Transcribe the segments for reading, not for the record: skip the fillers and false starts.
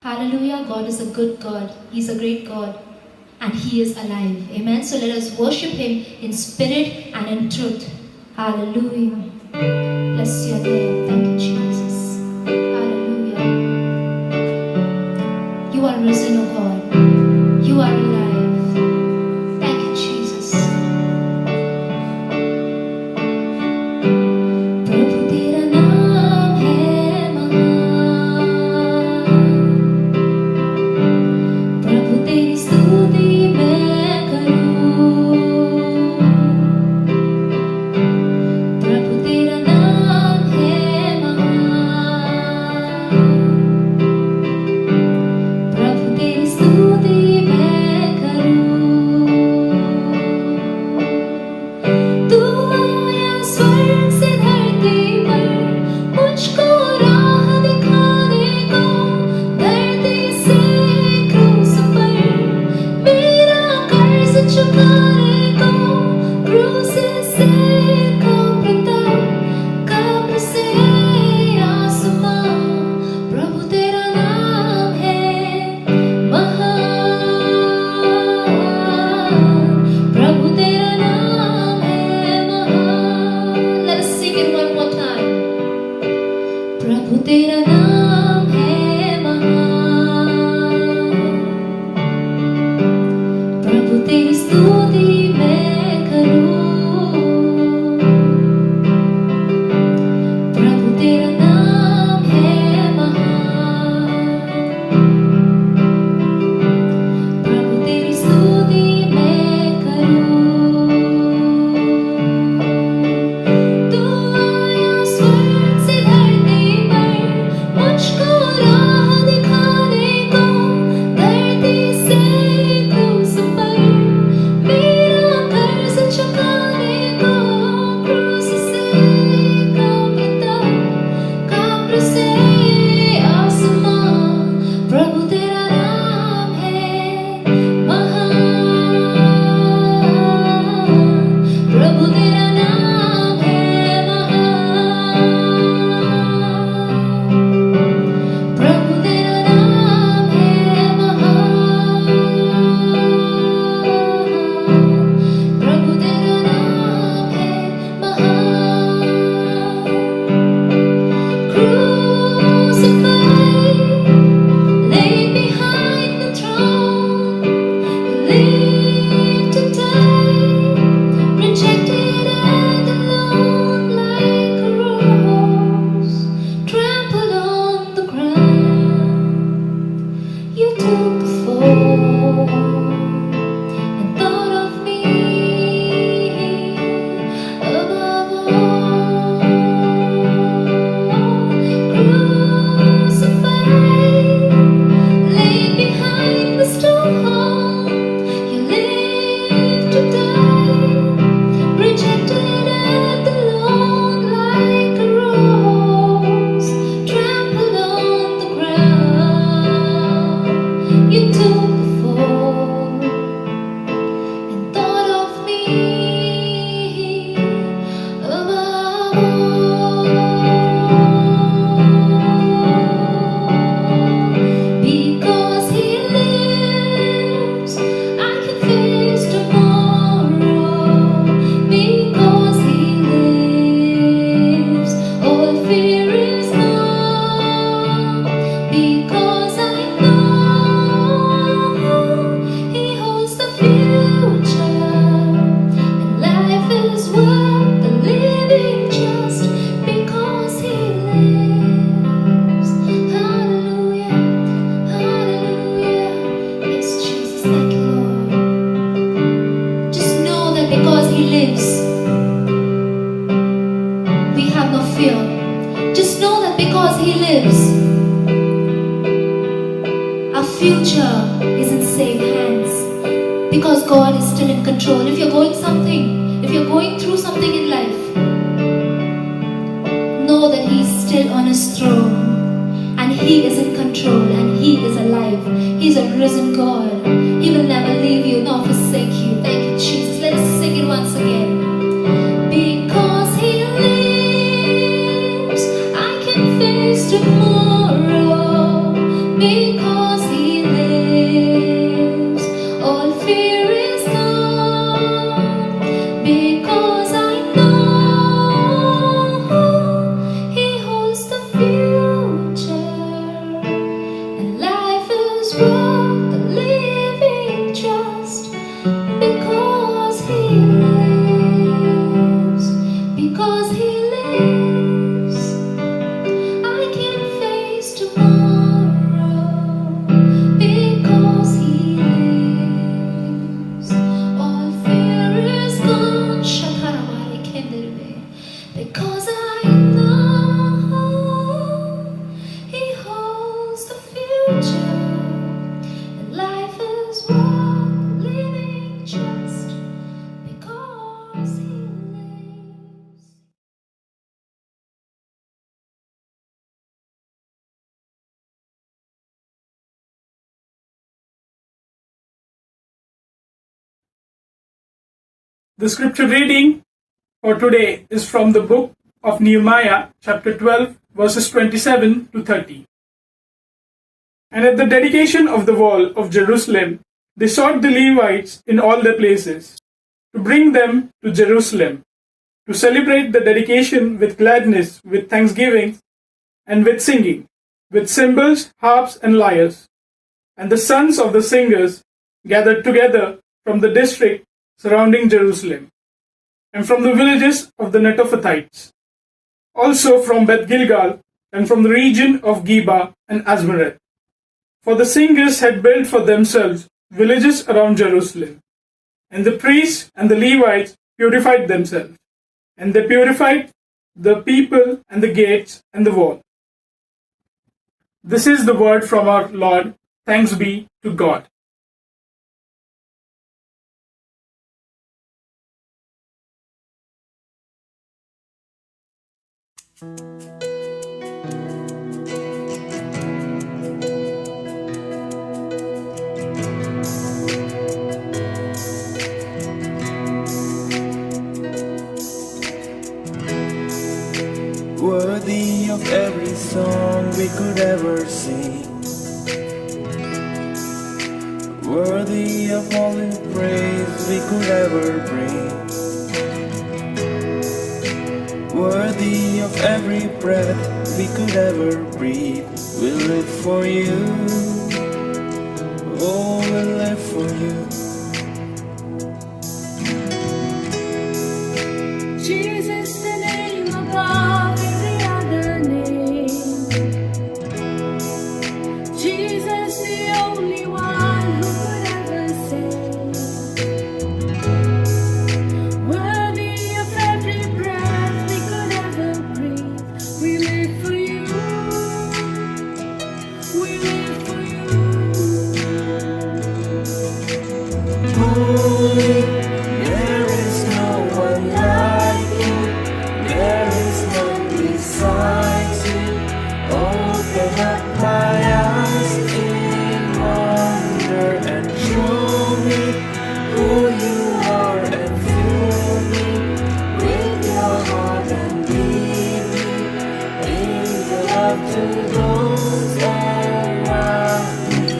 Hallelujah. God is a good God. He's a great God. And He is alive. Amen. So let us worship Him in spirit and in truth. Hallelujah. Bless your name. Thank you, Jesus. Hallelujah. You are risen, O God. You are alive. Thank you, Jesus. प्रभु तेरा नाम है महान, प्रभु तेरी स्तुति मैं करूं, प्रभु तेरा नाम है महान, प्रभु तेरी स्तुति मैं करूं। तू आया स्वर्ग से धरती पर, मुझको राह दिखाने को, धरती से क्रूस पर मेरा कर्ज चुकाने को, क्रूस से कब्र तक, कब्र से आसमां, प्रभु तेरा नाम है महान, प्रभु तेरा नाम है महान। Let us sing it one more time. प्रभु तेरा नाम है महान, प्रभु तेरी स्तुति मैं करूं, प्रभु तेरा नाम है महान, प्रभु तेरी स्तुति मैं करूं। तू आया स्वर्ग से धरती पर, मुझको राह दिखाने को, धरती से क्रूस पर मेरा कर्ज चुकाने को, क्रूस से कब्र तक, कब्र से आसमां, प्रभु तेरा नाम है महान, प्रभु तेरा नाम है महान, प्रभु तेरा नाम है महान, प्रभु तेरा नाम है महान। Crucified, laid behind the throne, lived to die, rejected and alone like a rose, trampled on the ground. You took the fall and thought of me above all. Crucified, laid behind the stone, you lived to die, rejected and alone like a rose, trampled on the ground. You took the fall and thought of me above all. Because He lives, I can face tomorrow. Because He lives, all fear is gone. Because I know He holds the future, and life is worth the living just because He lives. Hallelujah, hallelujah. Yes, Jesus, thank you, Lord. Just know that because He lives, we have no fear. Just know that because He lives, our future is in safe hands. Because God is still in control. If you're going through something in life, know that He's still on His throne, and He is in control, and He is alive. He's a risen God. He will never leave you nor forsake you. Thank you, Jesus. Let us sing it once again. Because He lives, I can face tomorrow. Because The scripture reading for today is from the book of Nehemiah, chapter 12, verses 27 to 30. And at the dedication of the wall of Jerusalem, they sought the Levites in all their places, to bring them to Jerusalem, to celebrate the dedication with gladness, with thanksgiving, and with singing, with cymbals, harps, and lyres. And the sons of the singers gathered together from the district surrounding Jerusalem, and from the villages of the Netophathites, also from Beth Gilgal, and from the region of Geba and Asmareth. For the singers had built for themselves villages around Jerusalem, and the priests and the Levites purified themselves, and they purified the people and the gates and the wall. This is the word from our Lord. Thanks be to God. Worthy of every song we could ever sing, worthy of all the praise we could ever bring, worthy of every breath we could ever breathe. We live for you, oh, we live for you. Jesus, the name above every other name. Jesus, the only one who could ever save. Worthy of every breath we could ever breathe. We live for you. We live for you. Holy, there is no one like you. There is none besides you. Open up my eyes in wonder and show me who you are, and fill me with your heart and lead me in your love to those around me.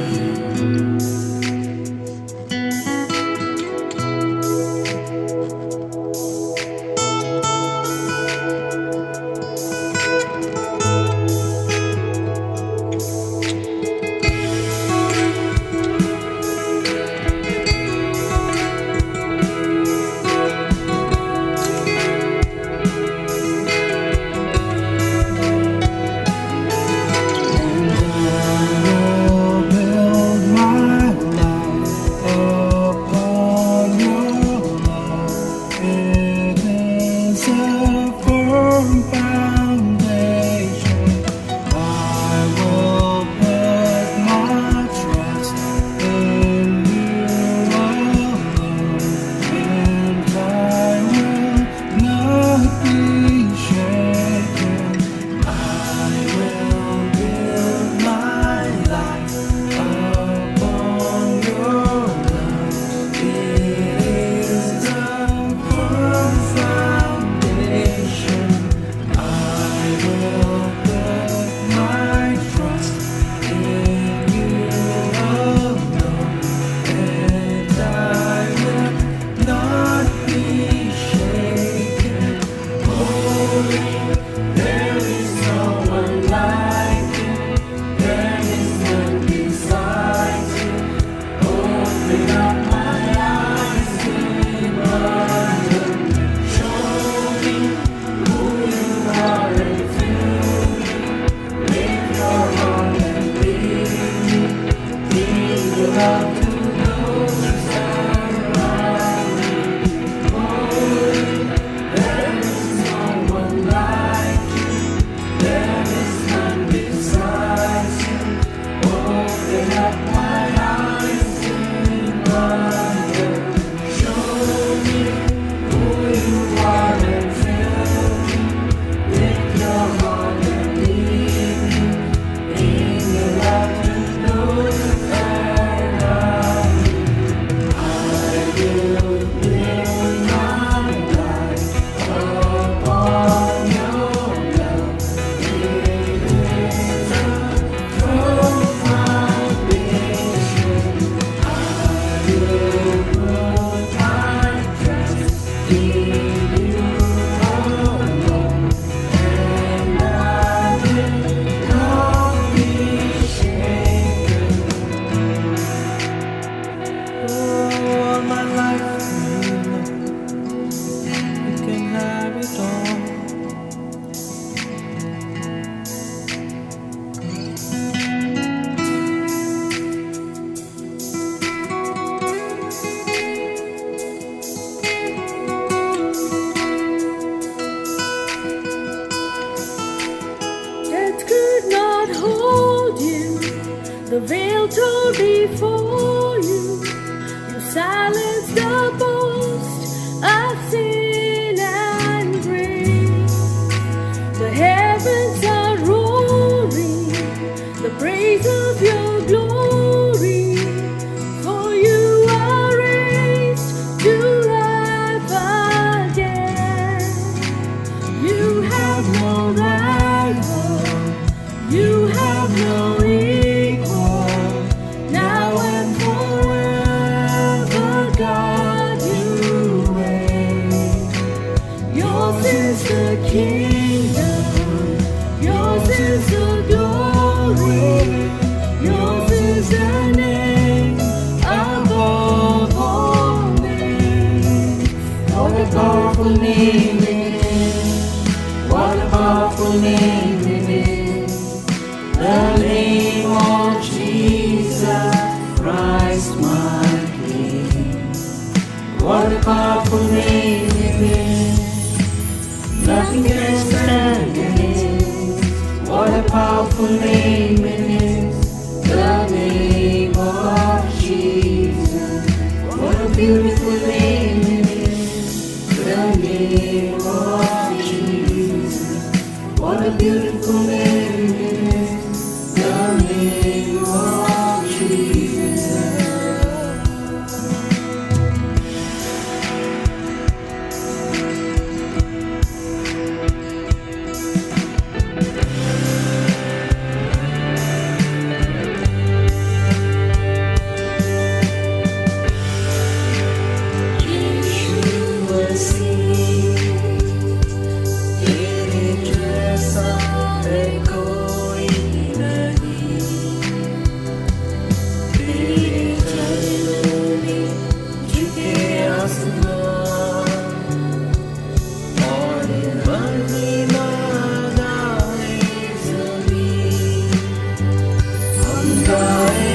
before you. You silence the boast of sin and grace. The heavens are roaring the praise of your glory. For you are raised to life again. You have no rival, you have no equal. Now and forever, God, you reign. Yours is the kingdom, yours is the glory, yours is the name above all names. What a powerful name it is, what a powerful name it is, the name of Jesus Christ my King. What a powerful name it is, nothing can stand against. What a powerful name it is, the name of Jesus. What a beautiful name it is, the name of Jesus. What a beautiful name it is, the name of Jesus. Yeshua तेरे जैसा है कोई नहीं, तेरे चरणों में झुके आसमान और महिमा गाए ज़मीन। हम गाए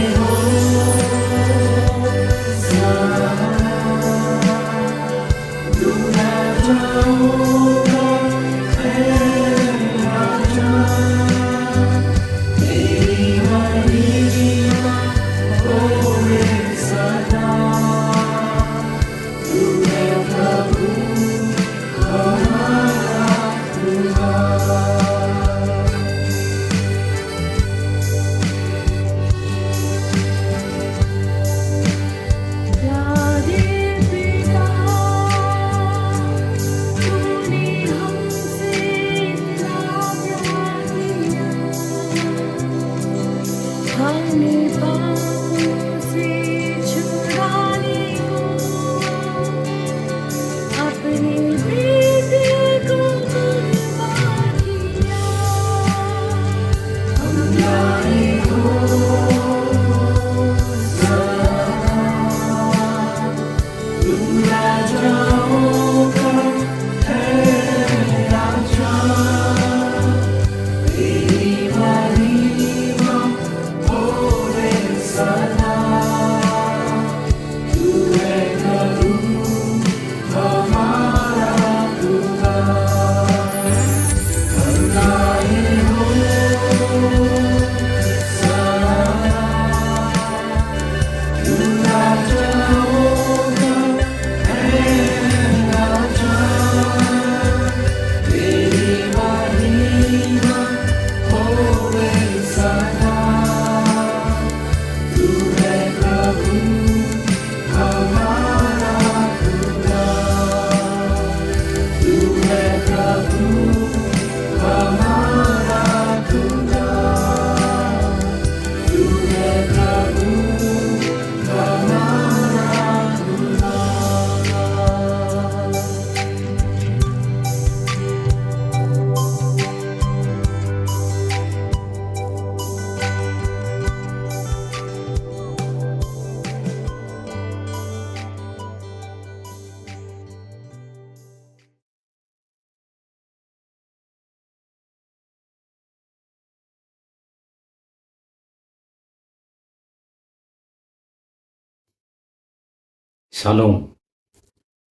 Shalom.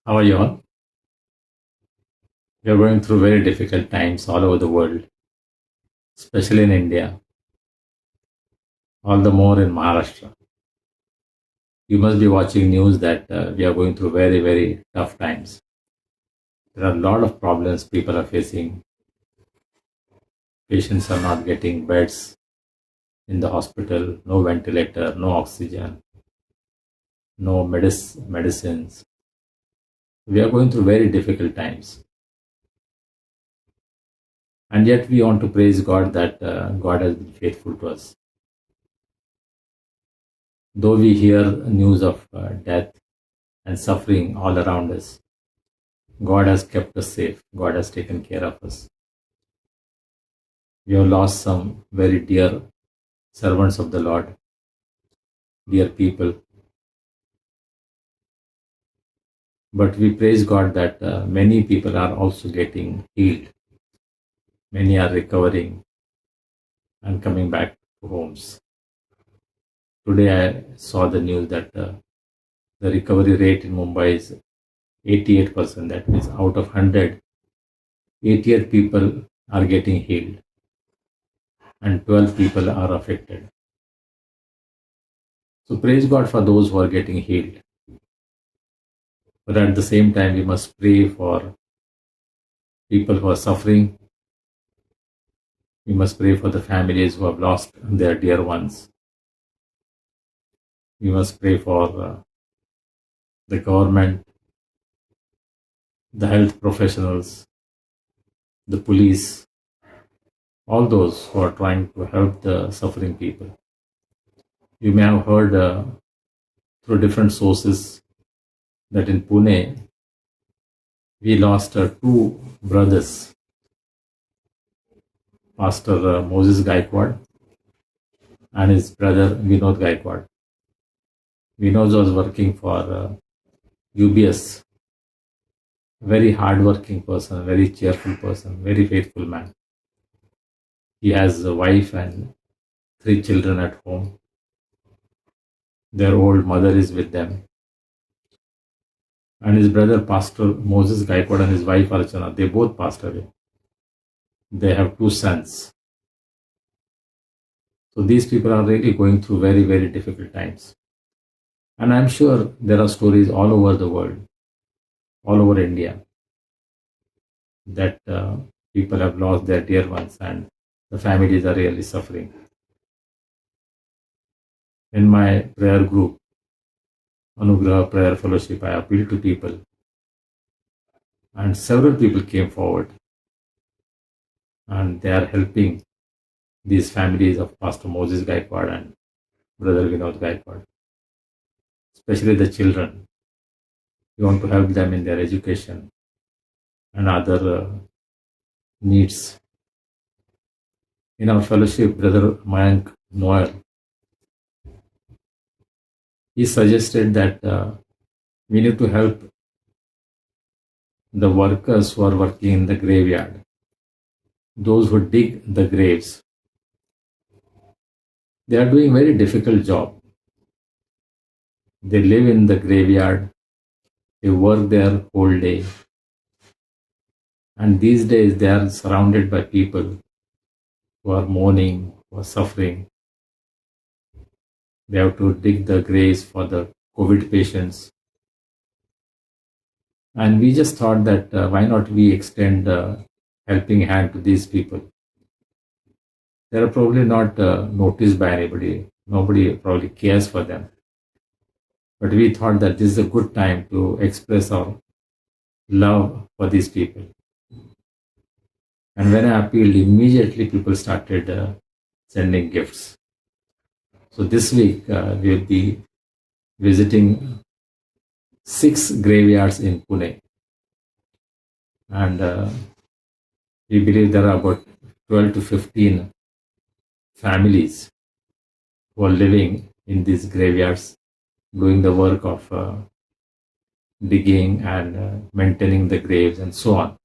How are you all? We are going through very difficult times all over the world, especially in India, all the more in Maharashtra. You must be watching news that we are going through very, very tough times. There are a lot of problems people are facing. Patients are not getting beds in the hospital, no ventilator, no oxygen, no medicines. We are going through very difficult times. And yet we want to praise God that God has been faithful to us. Though we hear news of death and suffering all around us, God has kept us safe. God has taken care of us. We have lost some very dear servants of the Lord, dear people. But we praise God that many people are also getting healed. Many are recovering and coming back to homes. Today I saw the news that the recovery rate in Mumbai is 88%. That means out of 100, 88 people are getting healed and 12 people are affected. So praise God for those who are getting healed. But at the same time, we must pray for people who are suffering. We must pray for the families who have lost their dear ones. We must pray for the government, the health professionals, the police, all those who are trying to help the suffering people. You may have heard through different sources that in Pune, we lost two brothers, Pastor Moses Gaikwad and his brother Vinod Gaikwad. Vinod was working for UBS, very hardworking person, very cheerful person, very faithful man. He has a wife and 3 children at home. Their old mother is with them. And his brother, Pastor Moses Gaikwad, and his wife Archana, they both passed away. They have 2 sons. So these people are really going through very, very difficult times. And I'm sure there are stories all over the world, all over India, that people have lost their dear ones and the families are really suffering. In my prayer group, Anugraha Prayer Fellowship, I appealed to people and several people came forward and they are helping these families of Pastor Moses Gaikwad and Brother Vinod Gaikwad, especially the children. We want to help them in their education and other needs. In our fellowship, Brother Mayank Noel, he suggested that we need to help the workers who are working in the graveyard, those who dig the graves. They are doing very difficult job. They live in the graveyard, they work there whole day. And these days they are surrounded by people who are mourning, who are suffering. They have to dig the graves for the COVID patients. And we just thought that why not we extend a helping hand to these people. They are probably not noticed by anybody. Nobody probably cares for them. But we thought that this is a good time to express our love for these people. And when I appealed, immediately people started sending gifts. So this week we will be visiting 6 graveyards in Pune. And we believe there are about 12 to 15 families who are living in these graveyards, doing the work of digging and maintaining the graves and so on.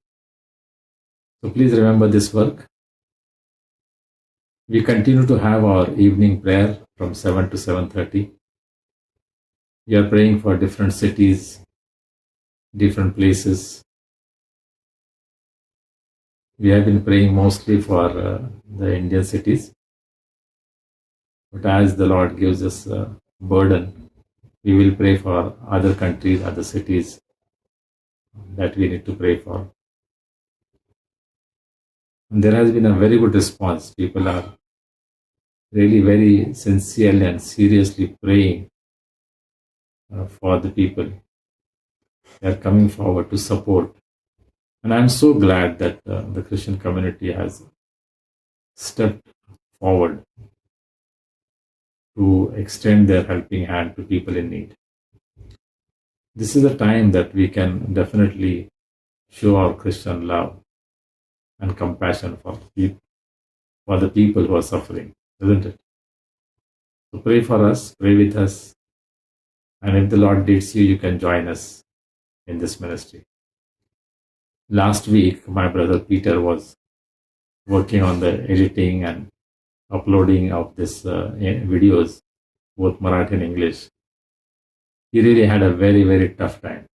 So please remember this work. We continue to have our evening prayer from 7 to 7:30. We are praying for different cities, different places. We have been praying mostly for the Indian cities. But as the Lord gives us a burden, We will pray for other countries, other cities that we need to pray for. And there has been a very good response. People are really very sincerely and seriously praying for the people. They are coming forward to support. And I'm so glad that the Christian community has stepped forward to extend their helping hand to people in need. This is a time that we can definitely show our Christian love and compassion for the people who are suffering, isn't it? So pray for us, pray with us, and if the Lord leads you, you can join us in this ministry. Last week, my brother Peter was working on the editing and uploading of this videos, both Marathi and English. He really had a very, very tough time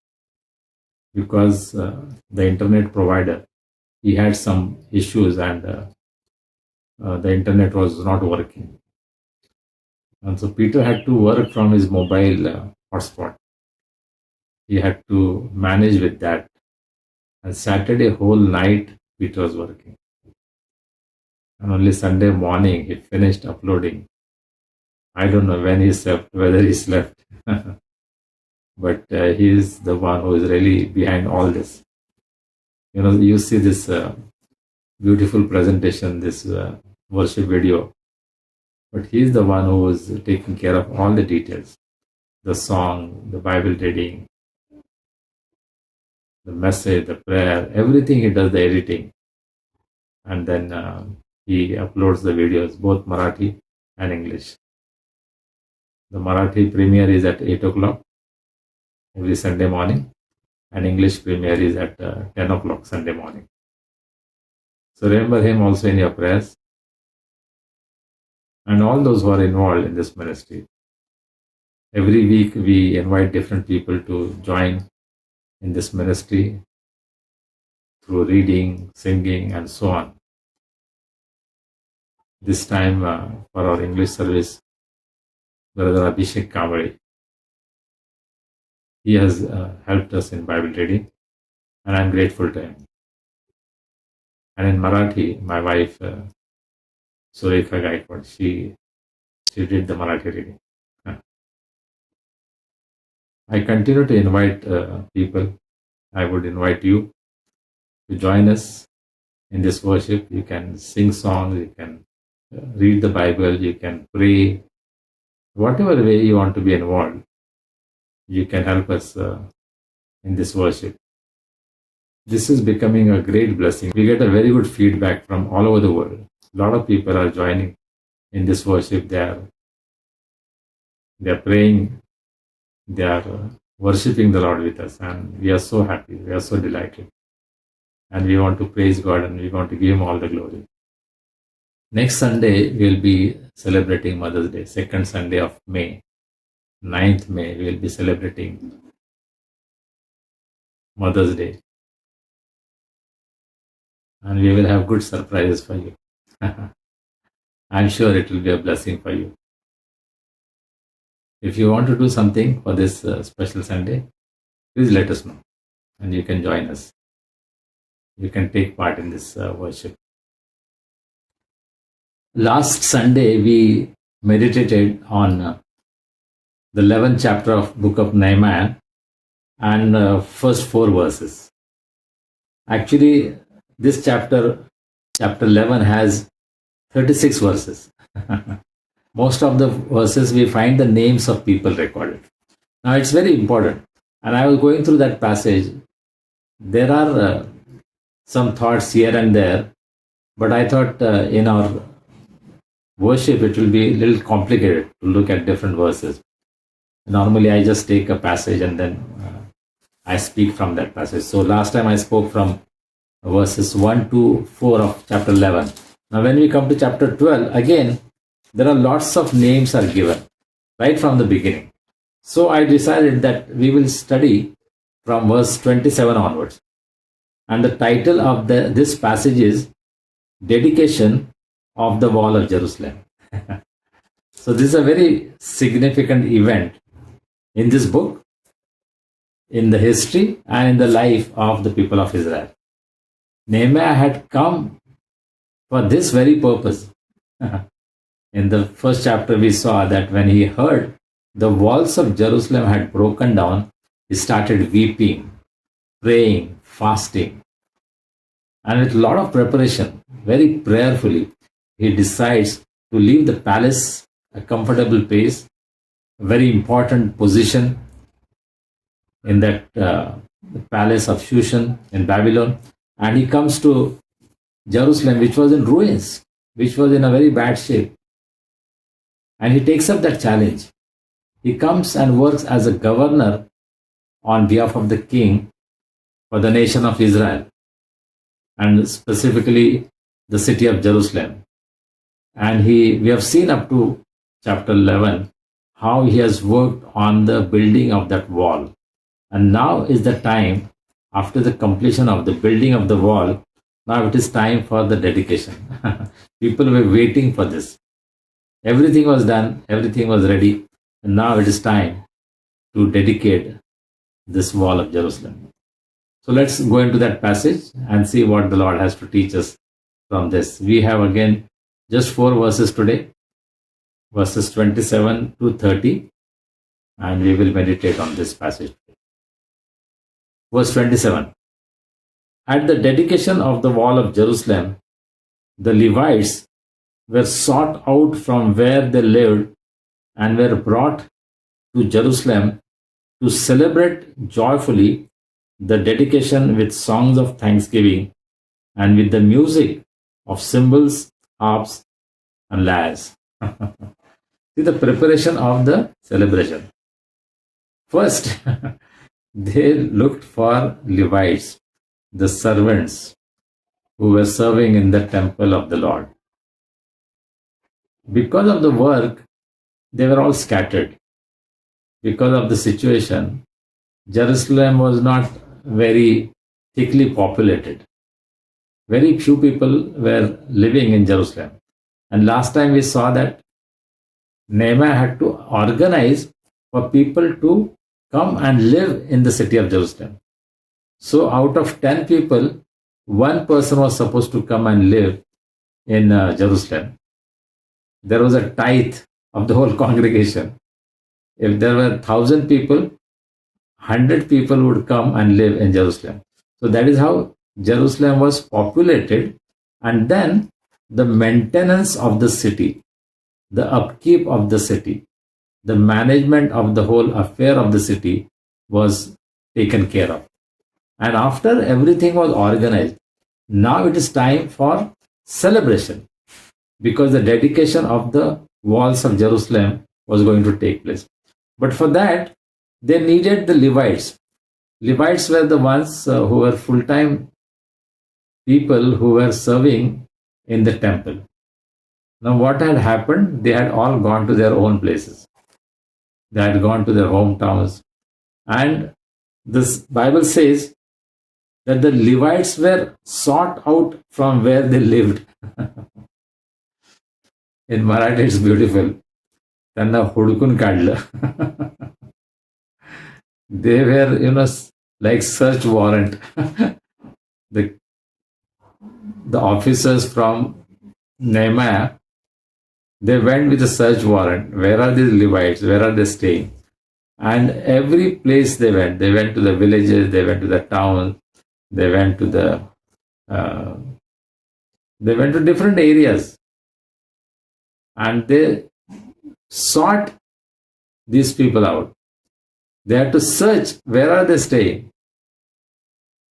because the internet provider, he had some issues and the internet was not working. And so Peter had to work from his mobile hotspot. He had to manage with that. And Saturday whole night, Peter was working. And only Sunday morning, he finished uploading. I don't know when he slept, whether he slept. But he is the one who is really behind all this. You know, you see this beautiful presentation, this worship video. But he is the one who is taking care of all the details. The song, the Bible reading, the message, the prayer, everything he does, the editing. And then he uploads the videos, both Marathi and English. The Marathi premiere is at 8 o'clock every Sunday morning, and English premiere is at 10 o'clock Sunday morning. So remember him also in your prayers. And all those who are involved in this ministry. Every week we invite different people to join in this ministry through reading, singing, and so on. This time for our English service, Brother Abhishek Kamari, he has helped us in Bible reading, and I'm grateful to him. And in Marathi, my wife, Surekha Gaikwad, she did the Marathi reading. I continue to invite people. I would invite you to join us in this worship. You can sing songs, you can read the Bible, you can pray. Whatever way you want to be involved, you can help us in this worship. This is becoming a great blessing. We get a very good feedback from all over the world. A lot of people are joining in this worship. They are praying. They are worshipping the Lord with us, and we are so happy. We are so delighted. And we want to praise God, and we want to give Him all the glory. Next Sunday, we will be celebrating Mother's Day, second Sunday of May. 9th May, we will be celebrating Mother's Day. And we will have good surprises for you. I'm sure it will be a blessing for you. If you want to do something for this special Sunday, please let us know and you can join us. You can take part in this worship. Last Sunday, we meditated on the 11th chapter of book of Nehemiah and first 4 verses. Actually, this chapter 11, has 36 verses. Most of the verses we find the names of people recorded. Now it's very important. And I was going through that passage. There are some thoughts here and there, but I thought in our worship it will be a little complicated to look at different verses. Normally I just take a passage and then I speak from that passage. So last time I spoke from verses 1 to 4 of chapter 11. Now when we come to chapter 12, again, there are lots of names are given right from the beginning. So I decided that we will study from verse 27 onwards. And the title of this passage is Dedication of the Wall of Jerusalem. So this is a very significant event in this book, in the history, and in the life of the people of Israel. Nehemiah had come for this very purpose. In the first chapter, we saw that when he heard the walls of Jerusalem had broken down, he started weeping, praying, fasting, and with a lot of preparation, very prayerfully, he decides to leave the palace, a comfortable place, a very important position in that palace of Shushan in Babylon, and he comes to Jerusalem, which was in ruins, which was in a very bad shape. And he takes up that challenge. He comes and works as a governor on behalf of the king for the nation of Israel, and specifically the city of Jerusalem. And we have seen up to chapter 11 how he has worked on the building of that wall. And now is the time, after the completion of the building of the wall, now it is time for the dedication. People were waiting for this. Everything was done, everything was ready, and now it is time to dedicate this wall of Jerusalem. So let's go into that passage and see what the Lord has to teach us from this. We have again just 4 verses today, verses 27 to 30, and we will meditate on this passage. Verse 27. At the dedication of the wall of Jerusalem, the Levites were sought out from where they lived and were brought to Jerusalem to celebrate joyfully the dedication with songs of thanksgiving and with the music of cymbals, harps, and lyres. See the preparation of the celebration. First, they looked for Levites, the servants who were serving in the temple of the Lord. Because of the work, they were all scattered. Because of the situation, Jerusalem was not very thickly populated. Very few people were living in Jerusalem. And last time we saw that Nehemiah had to organize for people to come and live in the city of Jerusalem. So out of 10 people, 1 person was supposed to come and live in Jerusalem. There was a tithe of the whole congregation. If there were 1,000 people, 100 people would come and live in Jerusalem. So that is how Jerusalem was populated. And then the maintenance of the city, the upkeep of the city, the management of the whole affair of the city was taken care of. And after everything was organized, now it is time for celebration, because the dedication of the walls of Jerusalem was going to take place. But for that, they needed the Levites. Levites were the ones who were full-time people who were serving in the temple. Now what had happened? They had all gone to their own places. They had gone to their hometowns. And this Bible says that the Levites were sought out from where they lived. In Marathi, it's beautiful. त्यांना हुडकून काढलं. They were, like search warrant. The officers from Nehemiah, they went with a search warrant. Where are these Levites? Where are they staying? And every place they went to the villages, they went to the town, they went to different areas. And they sought these people out. They had to search, where are they staying?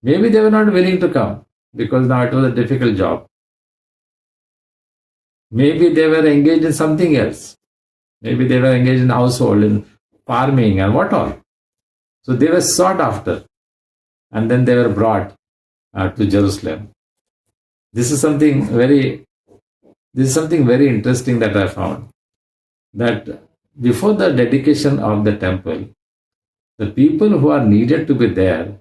Maybe they were not willing to come because now it was a difficult job. Maybe they were engaged in something else. Maybe they were engaged in household, in farming and what all. So they were sought after, and then they were brought to Jerusalem. This is something very interesting that I found. That before the dedication of the temple, the people who are needed to be there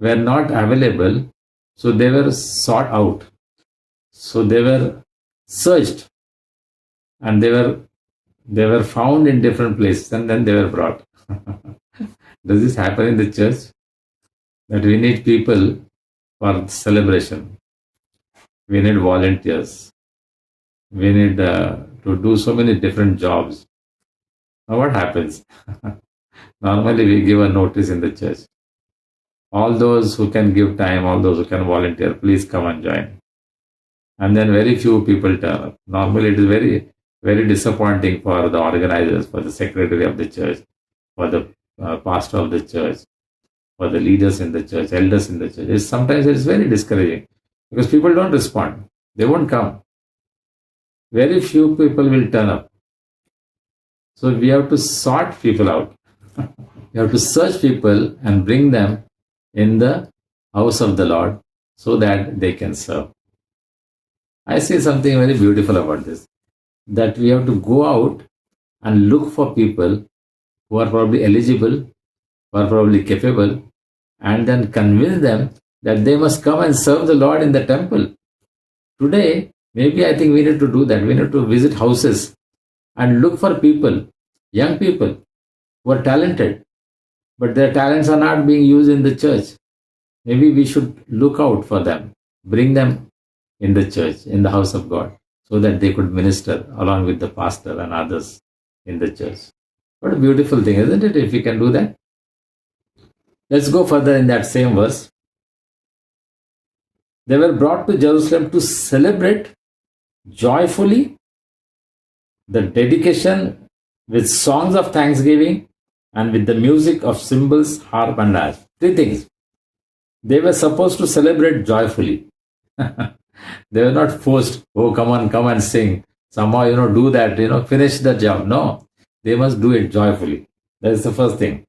were not available, so they were sought out. So they were searched, and they were found in different places, and then they were brought. Does this happen in the church? That we need people for celebration. We need volunteers. We need to do so many different jobs. Now what happens? Normally we give a notice in the church. All those who can give time, all those who can volunteer, please come and join. And then very few people turn up. Normally it is very, very disappointing for the organizers, for the secretary of the church, for the pastor of the church, for the leaders in the church, elders in the church. Sometimes it's very discouraging because people don't respond. They won't come. Very few people will turn up. So we have to sort people out. We have to search people and bring them in the house of the Lord so that they can serve. I see something very beautiful about this, that we have to go out and look for people who are probably eligible, who are probably capable, and then convince them that they must come and serve the Lord in the temple. Today, maybe I think we need to do that. We need to visit houses and look for people, young people who are talented, but their talents are not being used in the church. Maybe we should look out for them, bring them in the church, in the house of God, so that they could minister along with the pastor and others in the church. What a beautiful thing, isn't it, if we can do that? Let's go further in that same verse. They were brought to Jerusalem to celebrate joyfully the dedication with songs of thanksgiving and with the music of cymbals, harp, and lyre. Three things. They were supposed to celebrate joyfully. They were not forced, oh, come and sing. Somehow, do that, finish the job. No, they must do it joyfully. That is the first thing.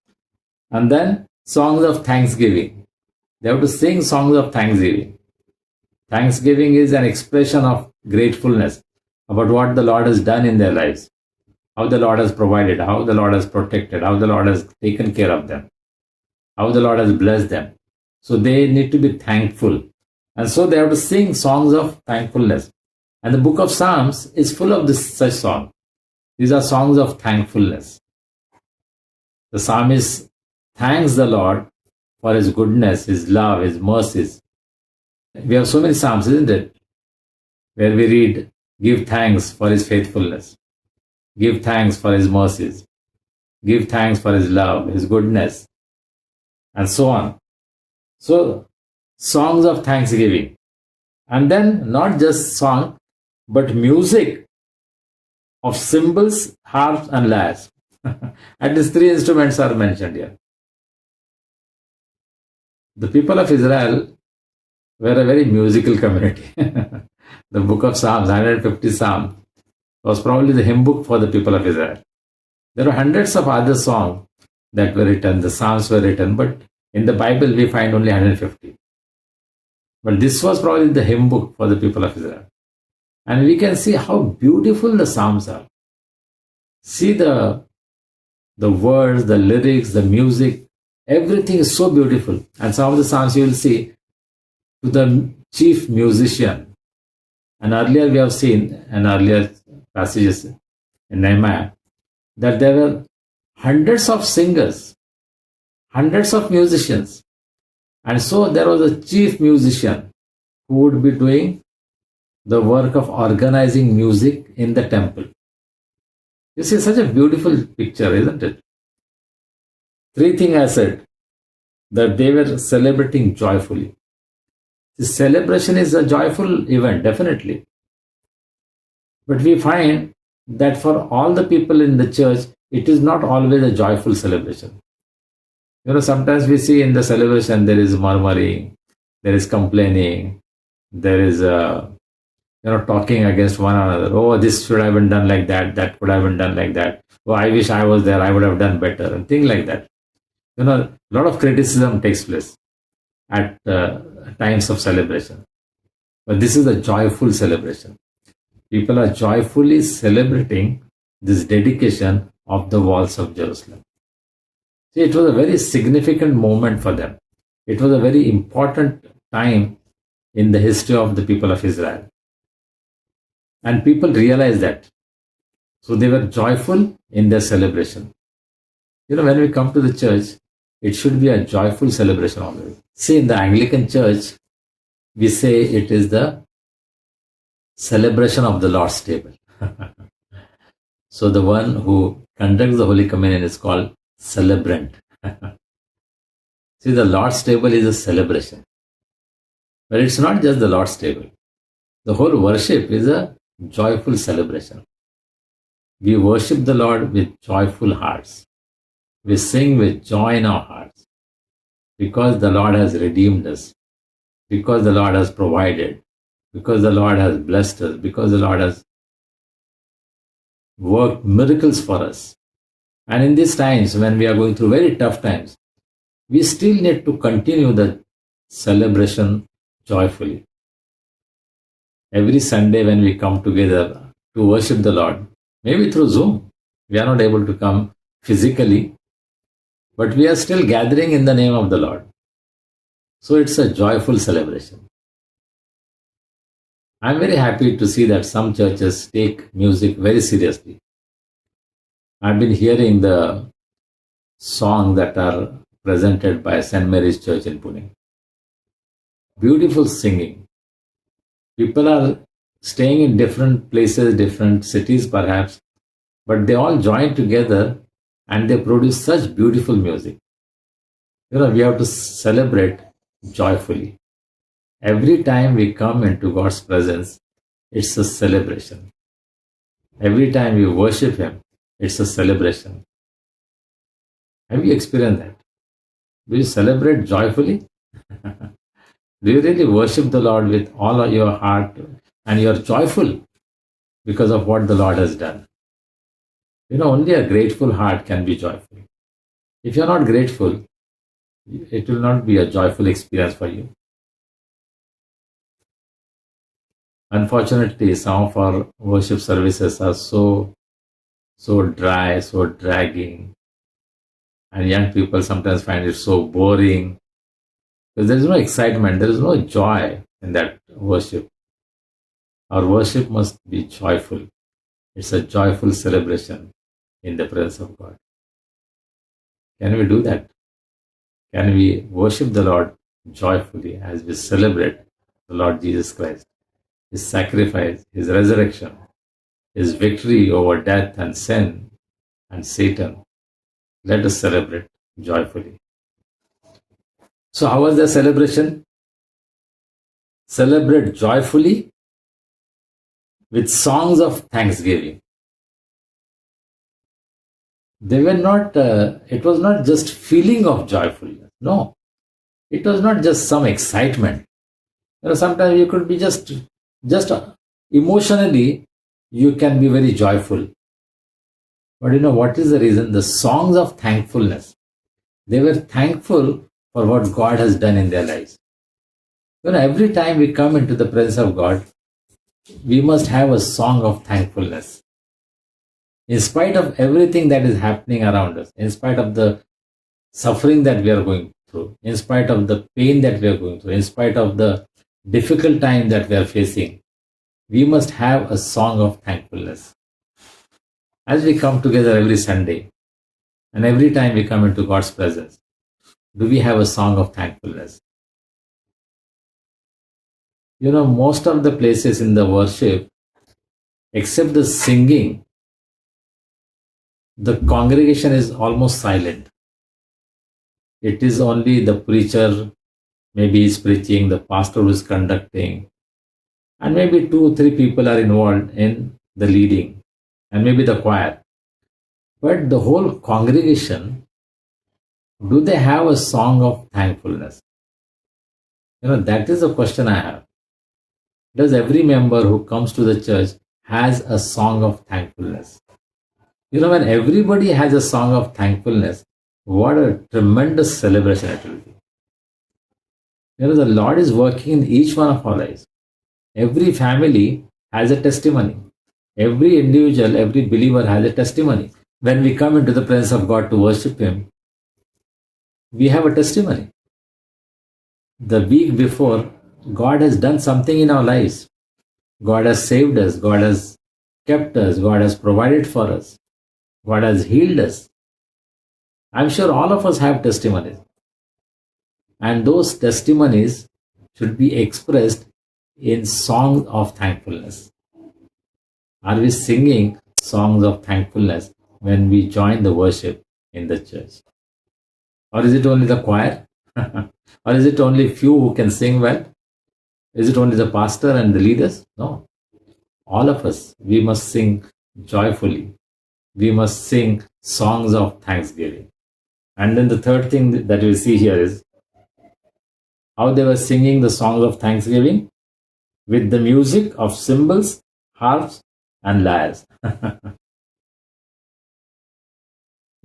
And then songs of thanksgiving. They have to sing songs of thanksgiving. Thanksgiving is an expression of gratefulness about what the Lord has done in their lives, how the Lord has provided, how the Lord has protected, how the Lord has taken care of them, how the Lord has blessed them. So they need to be thankful. And so they have to sing songs of thankfulness. And the book of Psalms is full of such songs. These are songs of thankfulness. The psalmist thanks the Lord for his goodness, his love, his mercies. We have so many psalms, isn't it? Where we read, give thanks for his faithfulness. Give thanks for his mercies. Give thanks for his love, his goodness, and so on. So, songs of thanksgiving. And then not just song, but music of cymbals, harps, and lyres. At least three instruments are mentioned here. The people of Israel were a very musical community. The book of Psalms, 150 Psalms, was probably the hymn book for the people of Israel. There are hundreds of other songs that were written, the Psalms were written, but in the Bible we find only 150. But this was probably the hymn book for the people of Israel. And we can see how beautiful the Psalms are. See the words, the lyrics, the music, everything is so beautiful. And some of the Psalms you will see to the chief musician. And earlier we have seen, in earlier passages in Nehemiah, that there were hundreds of singers, hundreds of musicians. And so there was a chief musician who would be doing the work of organizing music in the temple. You see, such a beautiful picture, isn't it? Three things I said, that they were celebrating joyfully. The celebration is a joyful event, definitely. But we find that for all the people in the church, it is not always a joyful celebration. Sometimes we see in the celebration there is murmuring, there is complaining, there is talking against one another. Oh, this should have been done like that, that could have been done like that. Oh, I wish I was there, I would have done better, and things like that. A lot of criticism takes place at times of celebration. But this is a joyful celebration. People are joyfully celebrating this dedication of the walls of Jerusalem. See, it was a very significant moment for them. It was a very important time in the history of the people of Israel. And people realized that. So they were joyful in their celebration. When we come to the church, it should be a joyful celebration always. See, in the Anglican church, we say it is the celebration of the Lord's table. So the one who conducts the Holy Communion is called celebrant. See, the Lord's table is a celebration. But it's not just the Lord's table. The whole worship is a joyful celebration. We worship the Lord with joyful hearts. We sing with joy in our hearts because the Lord has redeemed us, because the Lord has provided, because the Lord has blessed us, because the Lord has worked miracles for us. And in these times when we are going through very tough times, we still need to continue the celebration joyfully. Every Sunday when we come together to worship the Lord, maybe through Zoom, we are not able to come physically, but we are still gathering in the name of the Lord. So it's a joyful celebration. I'm very happy to see that some churches take music very seriously. I've been hearing the songs that are presented by St. Mary's Church in Pune. Beautiful singing. People are staying in different places, different cities perhaps, but they all join together and they produce such beautiful music. We have to celebrate joyfully. Every time we come into God's presence, it's a celebration. Every time we worship Him, it's a celebration. Have you experienced that? Do you celebrate joyfully? Do you really worship the Lord with all of your heart and you're joyful because of what the Lord has done? Only a grateful heart can be joyful. If you're not grateful, it will not be a joyful experience for you. Unfortunately, some of our worship services are so dry, so dragging, and young people sometimes find it so boring because there is no excitement, there is no joy in that worship. Our worship must be joyful. It's a joyful celebration in the presence of God. Can we do that? Can we worship the Lord joyfully as we celebrate the Lord Jesus Christ, His sacrifice, His resurrection, His victory over death and sin and Satan? Let us celebrate joyfully. So how was the celebration? Celebrate joyfully with songs of thanksgiving. They were not, it was not just feeling of joyfulness. No, it was not just some excitement. Sometimes you could be just emotionally, you can be very joyful. But what is the reason? The songs of thankfulness. They were thankful for what God has done in their lives. Every time we come into the presence of God, we must have a song of thankfulness. In spite of everything that is happening around us, in spite of the suffering that we are going through, in spite of the pain that we are going through, in spite of the difficult time that we are facing, we must have a song of thankfulness. As we come together every Sunday, and every time we come into God's presence, do we have a song of thankfulness? Most of the places in the worship, except the singing, the congregation is almost silent. It is only the preacher, maybe is preaching, the pastor who is conducting, and maybe 2 or 3 people are involved in the leading, and maybe the choir. But the whole congregation, do they have a song of thankfulness? That is the question I have. Does every member who comes to the church has a song of thankfulness? When everybody has a song of thankfulness, what a tremendous celebration it will be. The Lord is working in each one of our lives. Every family has a testimony. Every individual, every believer has a testimony. When we come into the presence of God to worship Him, we have a testimony. The week before, God has done something in our lives. God has saved us. God has kept us. God has provided for us. God has healed us. I'm sure all of us have testimonies. And those testimonies should be expressed in songs of thankfulness. Are we singing songs of thankfulness when we join the worship in the church? Or is it only the choir? Or is it only few who can sing well? Is it only the pastor and the leaders? No. All of us, we must sing joyfully. We must sing songs of thanksgiving. And then the third thing that we see here is how they were singing the songs of thanksgiving with the music of cymbals, harps, and lyres.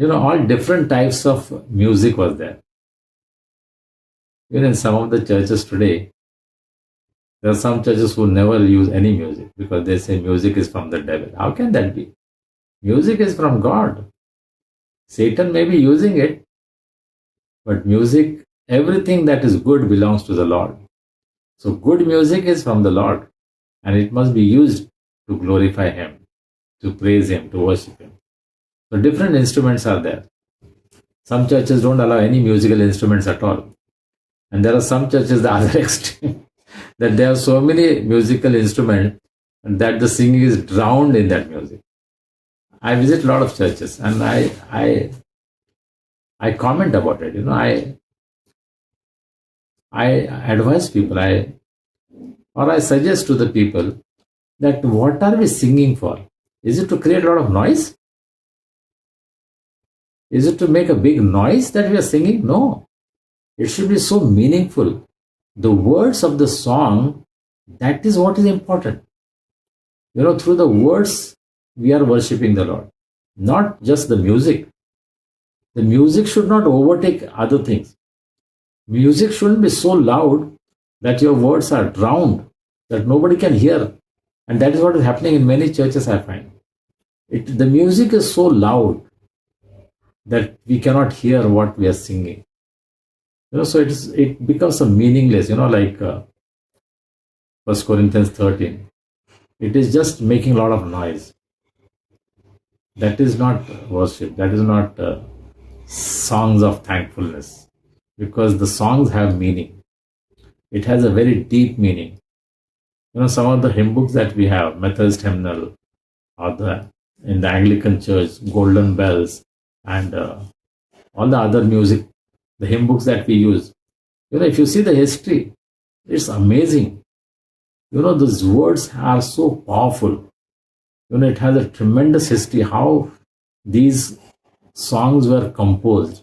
All different types of music was there. Even in some of the churches today, there are some churches who never use any music because they say music is from the devil. How can that be? Music is from God. Satan may be using it, but music, everything that is good belongs to the Lord. So good music is from the Lord, and it must be used to glorify Him, to praise Him, to worship Him. So different instruments are there. Some churches don't allow any musical instruments at all. And there are some churches, the other extreme, that there are so many musical instruments that the singing is drowned in that music. I visit a lot of churches and I comment about it. I advise people, I suggest to the people that what are we singing for? Is it to create a lot of noise? Is it to make a big noise that we are singing? No. It should be so meaningful. The words of the song, that is what is important. Through the words, we are worshipping the Lord, not just the music. The music should not overtake other things. Music shouldn't be so loud that your words are drowned, that nobody can hear. And that is what is happening in many churches, I find. The music is so loud that we cannot hear what we are singing. So it becomes a meaningless, like 1 Corinthians 13. It is just making a lot of noise. That is not worship. That is not songs of thankfulness. Because the songs have meaning. It has a very deep meaning. Some of the hymn books that we have, Methodist Hymnal, or in the Anglican Church, Golden Bells, and all the other music, the hymn books that we use. If you see the history, it's amazing. Those words are so powerful. It has a tremendous history, how these songs were composed.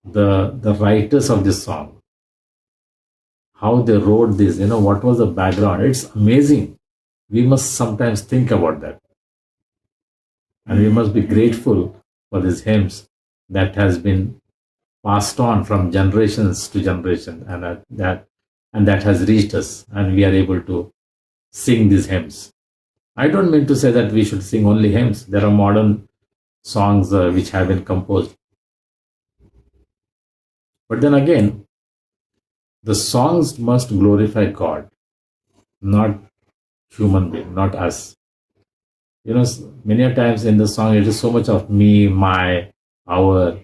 The writers of this song, how they wrote this, what was the background. It's amazing. We must sometimes think about that. And we must be grateful for these hymns that has been passed on from generations to generation, and that has reached us, and we are able to sing these hymns. I don't mean to say that we should sing only hymns. There are modern songs which have been composed. But then again, the songs must glorify God, not human being, not us. Many a times in the song, it is so much of me, my, our,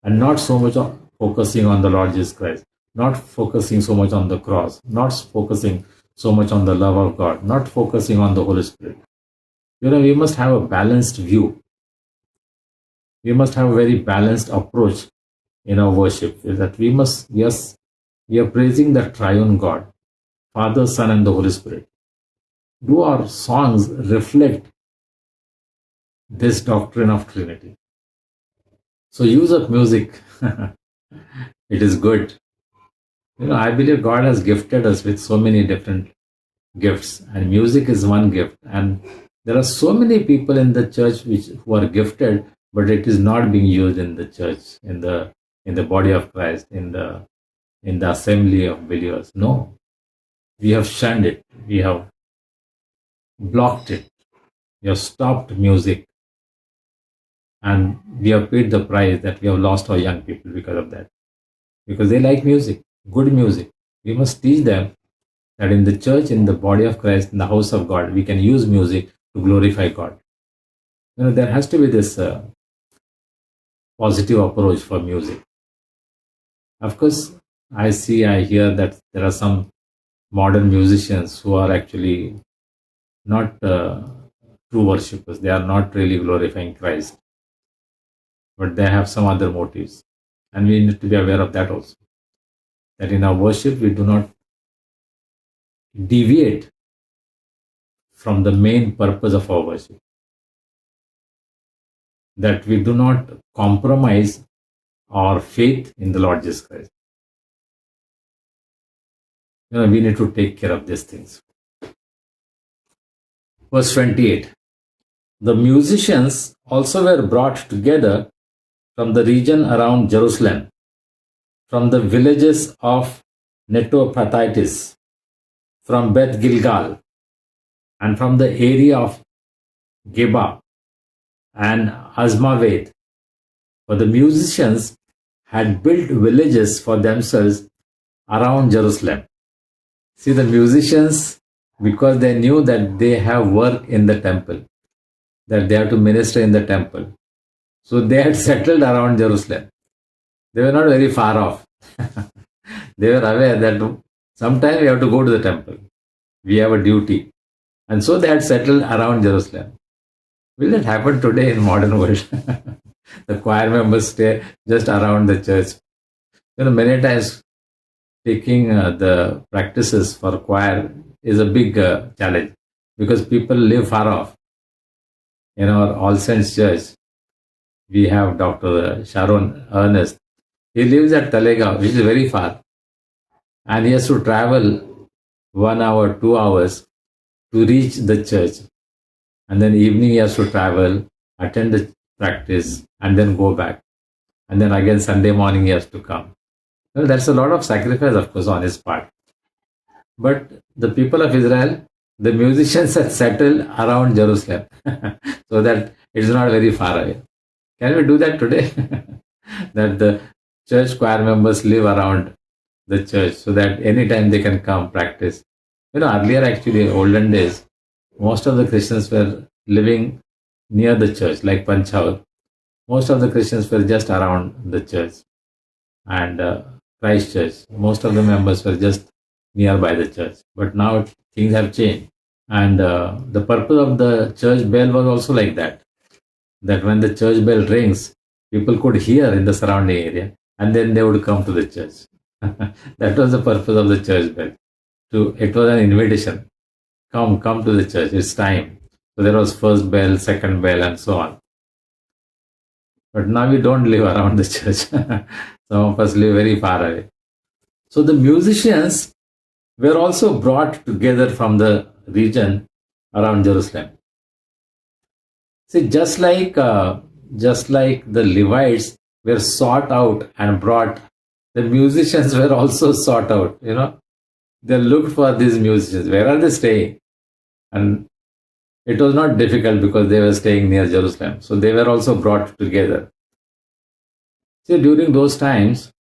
and not so much of focusing on the Lord Jesus Christ, not focusing so much on the cross, not focusing so much on the love of God, not focusing on the Holy Spirit. We must have a balanced view. We must have a very balanced approach in our worship. That we are praising the triune God, Father, Son, and the Holy Spirit. Do our songs reflect this doctrine of Trinity? So use of music, it is good. I believe God has gifted us with so many different gifts, and music is one gift. And there are so many people in the church who are gifted, but it is not being used in the church, in the body of Christ, in the assembly of believers. No, we have shunned it. We have blocked it. We have stopped music. And we have paid the price that we have lost our young people because of that. Because they like music, good music. We must teach them that in the church, in the body of Christ, in the house of God, we can use music to glorify God. There has to be this positive approach for music. Of course, I hear that there are some modern musicians who are actually not true worshippers. They are not really glorifying Christ, but they have some other motives. And we need to be aware of that also. That in our worship, we do not deviate from the main purpose of our worship. That we do not compromise our faith in the Lord Jesus Christ. We need to take care of these things. Verse 28. The musicians also were brought together from the region around Jerusalem, from the villages of Netophathitis, from Beth Gilgal, and from the area of Geba and Azmaveth. For the musicians had built villages for themselves around Jerusalem. See, the musicians, because they knew that they have work in the temple, that they have to minister in the temple. So they had settled around Jerusalem. They were not very far off. They were aware that sometime we have to go to the temple. We have a duty. And so they had settled around Jerusalem. Will that happen today in modern world? The choir members stay just around the church. Many times taking the practices for choir is a big challenge because people live far off. In our All Saints Church, we have Dr. Sharon Ernest. He lives at Talegaon, which is very far. And he has to travel 1 hour, 2 hours to reach the church. And then evening he has to travel, attend the practice, and then go back. And then again Sunday morning he has to come. Well, that's a lot of sacrifice, of course, on his part. But the people of Israel, the musicians had settled around Jerusalem so that it's not very far away. Can we do that today? That the church choir members live around the church so that anytime they can come practice. Earlier actually, olden days, most of the Christians were living near the church, like Panchaur. Most of the Christians were just around the church. And Christ Church, most of the members were just nearby the church. But now things have changed. And the purpose of the church bell was also like that. That when the church bell rings, people could hear in the surrounding area and then they would come to the church. That was the purpose of the church bell. It was an invitation. Come to the church, it's time. So there was first bell, second bell, and so on. But now we don't live around the church. Some of us live very far away. So the musicians were also brought together from the region around Jerusalem. See, just like the Levites were sought out and brought, the musicians were also sought out. They looked for these musicians. Where are they staying? And it was not difficult because they were staying near Jerusalem. So they were also brought together. See, during those times,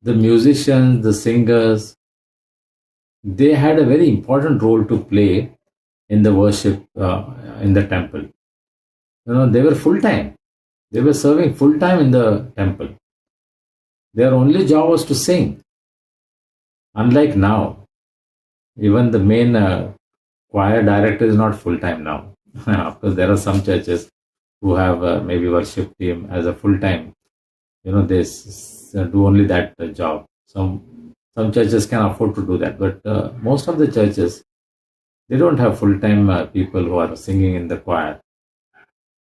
the musicians, the singers, they had a very important role to play in the worship in the temple. They were full-time. They were serving full-time in the temple. Their only job was to sing. Unlike now, even the main choir director is not full-time now. Of course, there are some churches who have maybe worship team as a full-time. They do only that job. Some churches can afford to do that, but most of the churches, they don't have full-time people who are singing in the choir.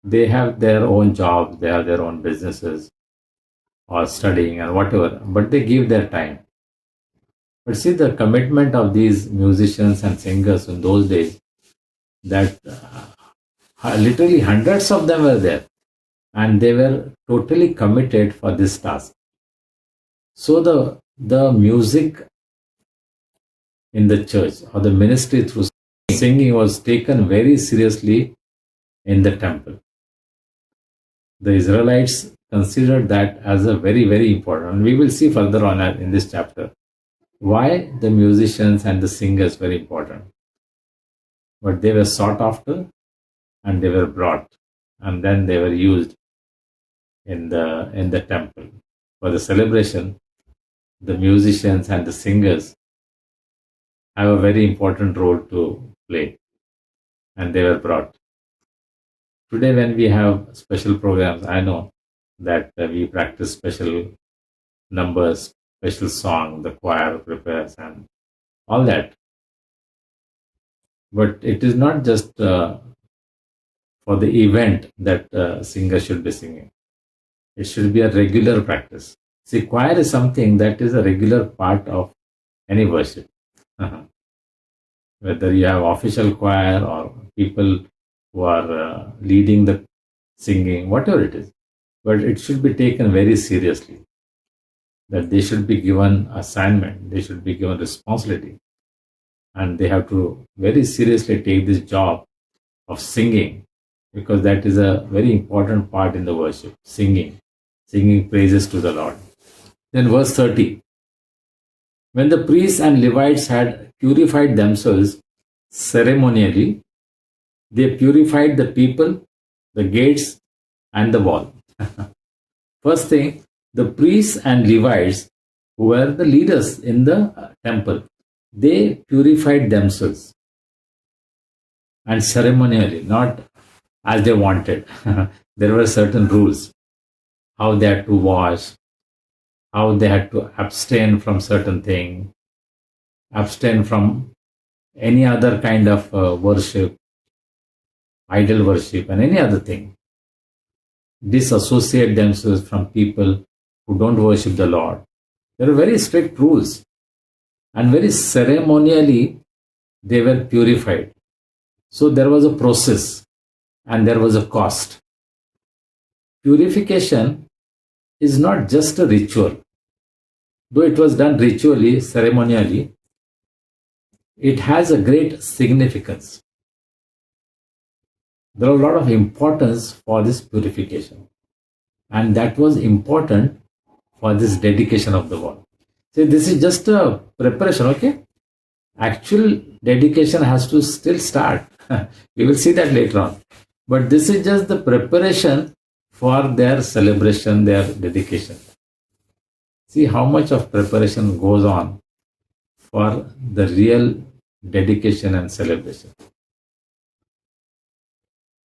They have their own jobs, they have their own businesses or studying or whatever, but they give their time. But see the commitment of these musicians and singers in those days, that literally hundreds of them were there and they were totally committed for this task. So the music in the church or the ministry through singing was taken very seriously in the temple. The Israelites considered that as a very, very important. And we will see further on in this chapter why the musicians and the singers were important. But they were sought after and they were brought. and then they were used in the temple. For the celebration, the musicians and the singers have a very important role to play, and they were brought. Today, when we have special programs, I know that we practice special numbers, special song, the choir prepares, and all that. But it is not just for the event that singer should be singing. It should be a regular practice. See, choir is something that is a regular part of any worship. Whether you have official choir or people who are leading the singing, whatever it is. But it should be taken very seriously. That they should be given assignment, they should be given responsibility. And they have to very seriously take this job of singing, because that is a very important part in the worship, singing praises to the Lord. Then verse 30. When the priests and Levites had purified themselves ceremonially, they purified the people, the gates, and the wall. First thing, the priests and Levites, who were the leaders in the temple, they purified themselves, and ceremonially, not as they wanted. There were certain rules, how they had to wash, how they had to abstain from certain thing, abstain from any other kind of worship, idol worship, and any other thing. Disassociate themselves from people who don't worship the Lord. There are very strict rules, and very ceremonially they were purified. So there was a process and there was a cost. Purification is not just a ritual. Though it was done ritually, ceremonially, it has a great significance. There are a lot of importance for this purification, and that was important for this dedication of the wall. See, this is just a preparation, okay? Actual dedication has to still start. We will see that later on. But this is just the preparation for their celebration, their dedication. See how much of preparation goes on for the real dedication and celebration.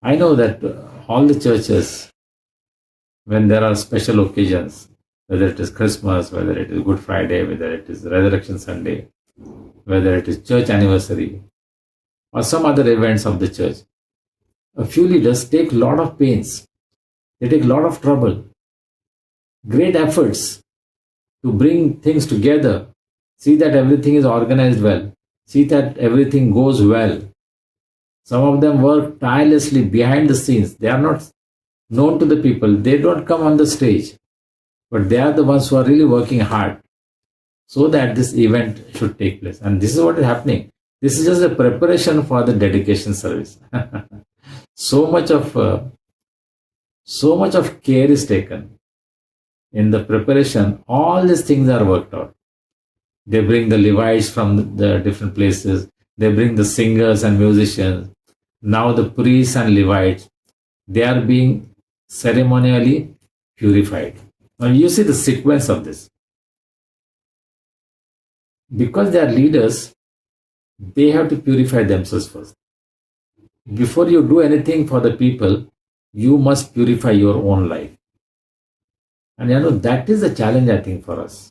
I know that all the churches, when there are special occasions, whether it is Christmas, whether it is Good Friday, whether it is Resurrection Sunday, whether it is church anniversary, or some other events of the church, a few leaders take a lot of pains. They take a lot of trouble, great efforts to bring things together, see that everything is organized well, see that everything goes well. Some of them work tirelessly behind the scenes. They are not known to the people. They don't come on the stage, but they are the ones who are really working hard so that this event should take place. And this is what is happening. This is just a preparation for the dedication service. So much of care is taken in the preparation. All these things are worked out. They bring the Levites from the different places. They bring the singers and musicians. Now the priests and Levites, they are being ceremonially purified. Now you see the sequence of this. Because they are leaders, they have to purify themselves first. Before you do anything for the people, you must purify your own life. And that is the challenge, I think, for us.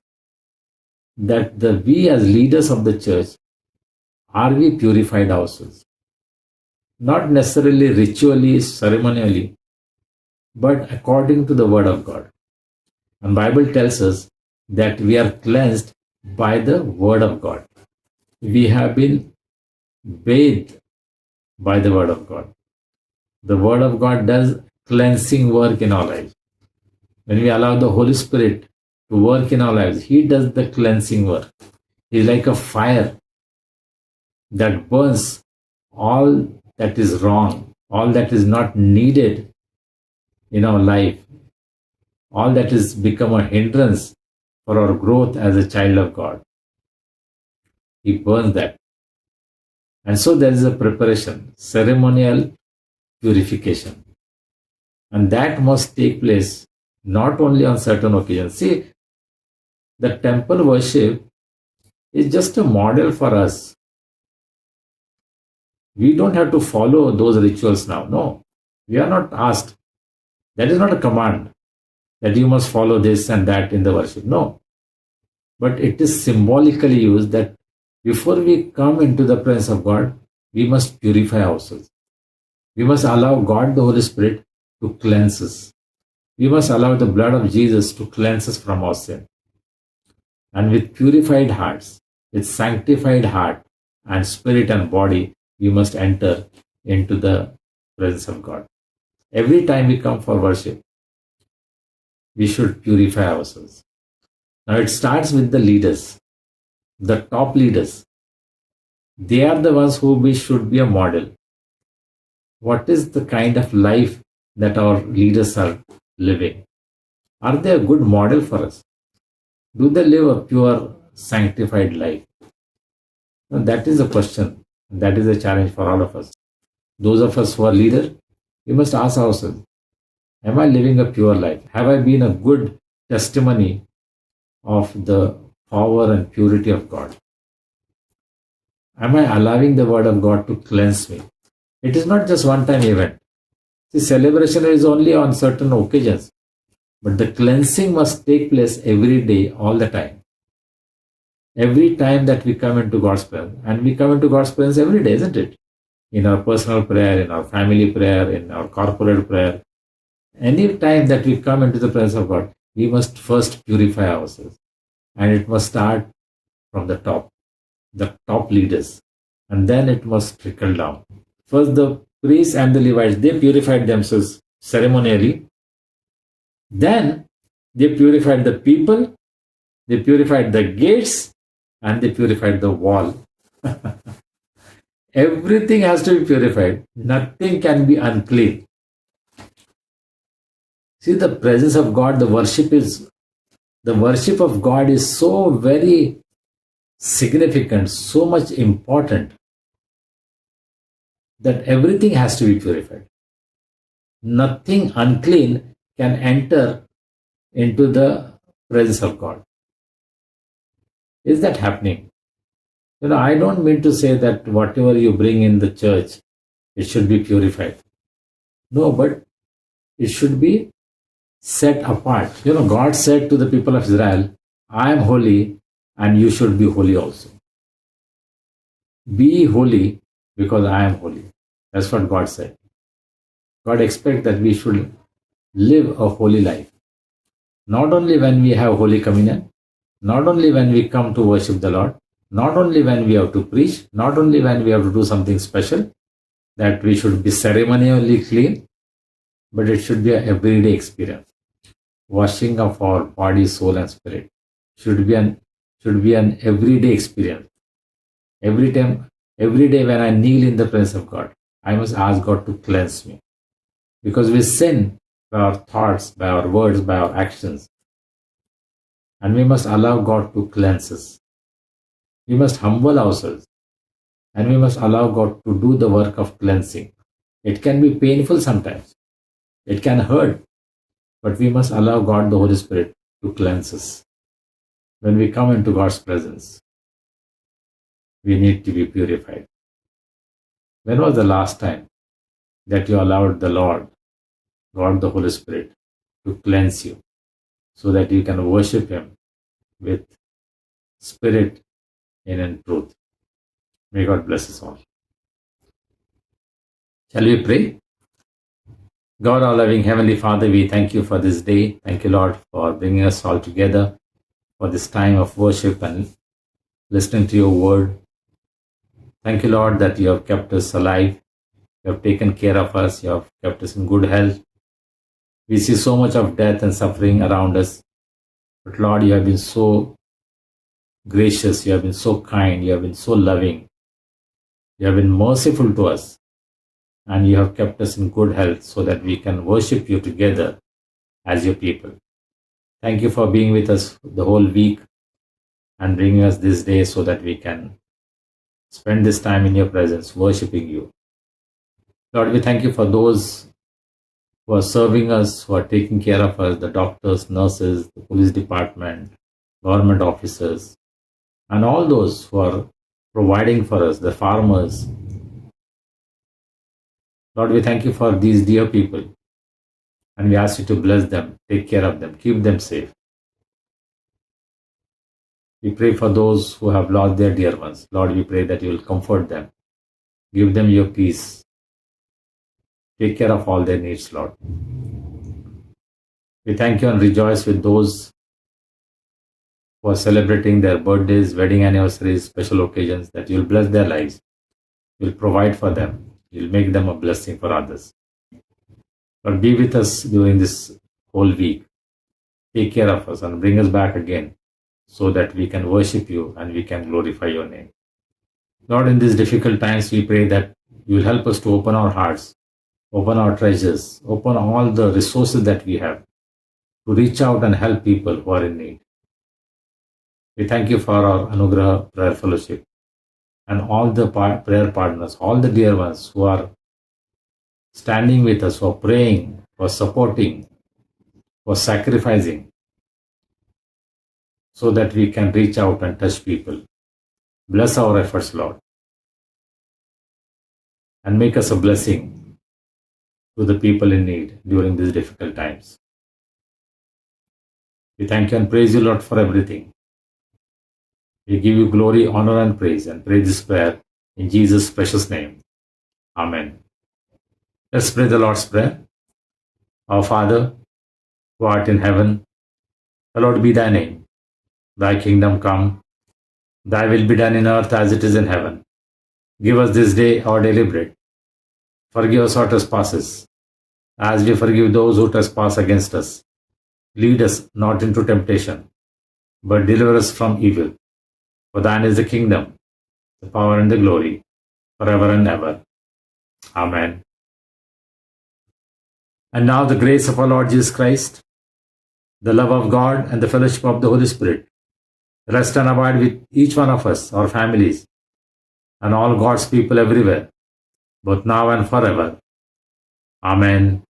That we as leaders of the church, are we purified ourselves? Not necessarily ritually, ceremonially, but according to the Word of God. And Bible tells us that we are cleansed by the Word of God. We have been bathed by the Word of God. The Word of God does cleansing work in our lives. When we allow the Holy Spirit to work in our lives, He does the cleansing work. He is like a fire that burns all that is wrong, all that is not needed in our life, all that is become a hindrance for our growth as a child of God. He burns that. And so there is a preparation, ceremonial purification. And that must take place not only on certain occasions. See, the temple worship is just a model for us. We don't have to follow those rituals now. No, we are not asked. That is not a command that you must follow this and that in the worship. No. But it is symbolically used that before we come into the presence of God, we must purify ourselves. We must allow God, the Holy Spirit, to cleanse us. We must allow the blood of Jesus to cleanse us from our sin. And with purified hearts, with sanctified heart and spirit and body, we must enter into the presence of God. Every time we come for worship, we should purify ourselves. Now it starts with the leaders, the top leaders. They are the ones who we should be a model. What is the kind of life that our leaders are living? Are they a good model for us? Do they live a pure, sanctified life? Now, that is a question. That is a challenge for all of us. Those of us who are leaders, we must ask ourselves, am I living a pure life? Have I been a good testimony of the power and purity of God? Am I allowing the word of God to cleanse me? It is not just one-time event. See, celebration is only on certain occasions, but the cleansing must take place every day, all the time. Every time that we come into God's presence, and we come into God's presence every day, isn't it? In our personal prayer, in our family prayer, in our corporate prayer. Any time that we come into the presence of God, we must first purify ourselves. And it must start from the top leaders. And then it must trickle down. First, the priests and the Levites, they purified themselves ceremonially. Then, they purified the people, they purified the gates, and they purified the wall. Everything has to be purified. Nothing can be unclean. See, the presence of God, the worship of God is so very significant, so much important, that everything has to be purified. Nothing unclean can enter into the presence of God. Is that happening? I don't mean to say that whatever you bring in the church, it should be purified. No, but it should be set apart. God said to the people of Israel, I am holy and you should be holy also. Be holy because I am holy. That's what God said. God expects that we should live a holy life. Not only when we have Holy Communion, not only when we come to worship the Lord, not only when we have to preach, not only when we have to do something special, that we should be ceremonially clean, but it should be an everyday experience. Washing of our body, soul, and spirit should be an everyday experience. Every day when I kneel in the presence of God, I must ask God to cleanse me. Because we sin by our thoughts, by our words, by our actions. And we must allow God to cleanse us. We must humble ourselves. And we must allow God to do the work of cleansing. It can be painful sometimes. It can hurt. But we must allow God, the Holy Spirit, to cleanse us. When we come into God's presence, we need to be purified. When was the last time that you allowed the Lord, God the Holy Spirit, to cleanse you so that you can worship Him with spirit and truth? May God bless us all. Shall we pray? God, our loving Heavenly Father, we thank you for this day. Thank you, Lord, for bringing us all together for this time of worship and listening to your word. Thank you, Lord, that you have kept us alive. You have taken care of us. You have kept us in good health. We see so much of death and suffering around us. But Lord, you have been so gracious. You have been so kind. You have been so loving. You have been merciful to us. And you have kept us in good health so that we can worship you together as your people. Thank you for being with us the whole week and bringing us this day so that we can spend this time in your presence, worshiping you. Lord, we thank you for those who are serving us, who are taking care of us, the doctors, nurses, the police department, government officers, and all those who are providing for us, the farmers. Lord, we thank you for these dear people, and we ask you to bless them, take care of them, keep them safe. We pray for those who have lost their dear ones. Lord, we pray that you will comfort them, give them your peace, take care of all their needs, Lord. We thank you and rejoice with those who are celebrating their birthdays, wedding anniversaries, special occasions, that you'll bless their lives, you'll provide for them, you'll make them a blessing for others. Lord, be with us during this whole week. Take care of us and bring us back again so that we can worship you and we can glorify your name. Lord, in these difficult times, we pray that you will help us to open our hearts, open our treasures, open all the resources that we have to reach out and help people who are in need. We thank you for our Anugraha Prayer Fellowship and all the prayer partners, all the dear ones who are standing with us, who are praying, who are supporting, who are sacrificing, so that we can reach out and touch people. Bless our efforts, Lord, and make us a blessing to the people in need during these difficult times. We thank you and praise you, Lord, for everything. We give you glory, honor, and praise, and pray this prayer in Jesus' precious name. Amen. Let's pray the Lord's Prayer. Our Father, who art in heaven, hallowed be thy name. Thy kingdom come, thy will be done in earth as it is in heaven. Give us this day our daily bread. Forgive us our trespasses, as we forgive those who trespass against us. Lead us not into temptation, but deliver us from evil. For thine is the kingdom, the power, and the glory, forever and ever. Amen. And now the grace of our Lord Jesus Christ, the love of God, and the fellowship of the Holy Spirit rest and abide with each one of us, our families, and all God's people everywhere, both now and forever. Amen.